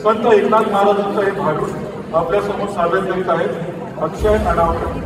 संत एकनाथ महाराजांचं हे भारूड आपल्या समोर सादर करीत आहेत अक्षय अनावकर.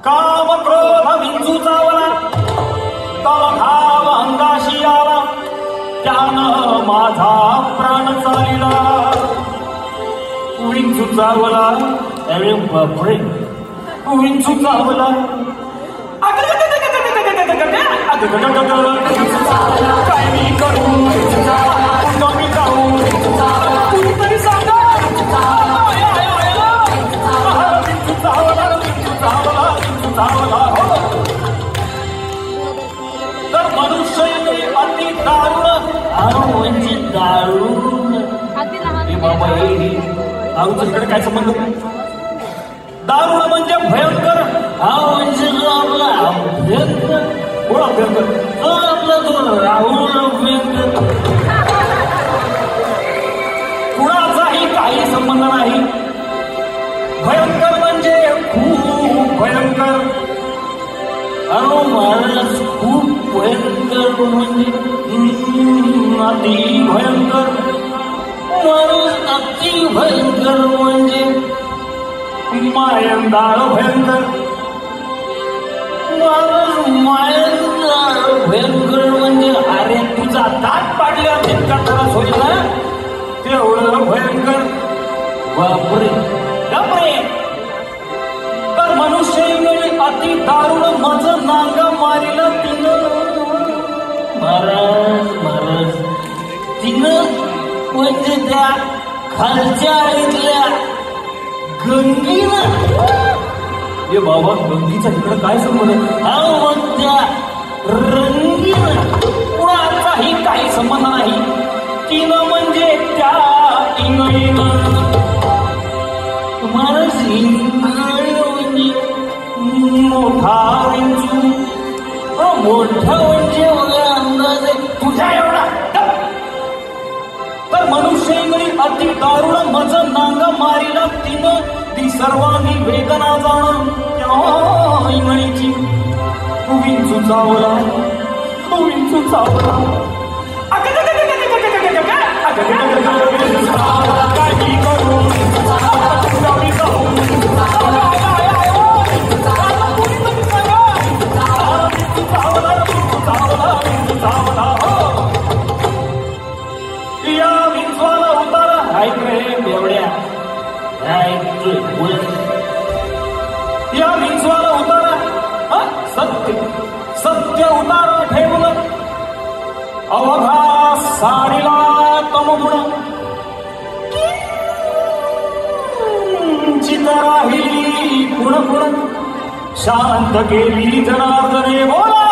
काम क्रोध विंचू चावला तव भाव अंगाशी आला त्यानं माझा प्राण चालिला. विंचू चावला अरे बापरे विंचू चावला काय मी करू मी जाऊ कुणीतरी सांगा. तर मनुष्य अति दारुण म्हणजे दारुण बाबा हे दारूचा इकडे काय संबंध. दारुण म्हणजे भयंकर हा म्हणजे आपला भयंकर कोण भयंकर आपला तो राहुल भयंकर कुणाचाही काही संबंध नाही. भयंकर म्हणजे खूप भयंकर. अरे महाराज खूप भयंकर म्हणजे अति भयंकर. माणूस अति भयंकर म्हणजे मायंदाळ भयंकर. माणूस मायंदाळ भयंकर म्हणजे अरे तुझा दात पाडल्यावर जितका त्रास होईल ना तेवढं भयंकर. बापरे बापरे. तर मनुष्य अति दारुण मज नांग मारिलं तिनं. महाराज महाराज तिनं म्हणजे त्या खालच्या इथल्या गंगीनं. हे बाबा गंगीचा इकडं काय संबंध. हा मग त्या रंगीनं कुणाचाही काही संबंध नाही. तिनं म्हणजे त्या इंगळीनं. महाराज इंगळी म्हणजे मोठा विंचू. मोठा म्हणजे अंदाजे तुझ्या एवढा. तर मनुष्य इंगळी अति दारुण मज नांग मारिला तिनं ती सर्वांगी वेदना जाण त्या इंगळीची. विंचू चावला विंचू चावला काही करू या विंचवाला उतारा ऐक रे बेवड्या. या विंचवाला उतारा सत्य सत्य उतारा ठेवलं अवघा साडीला तमगुण. चिता राहिली पुण पुण शांत केली जनार्दने बोला.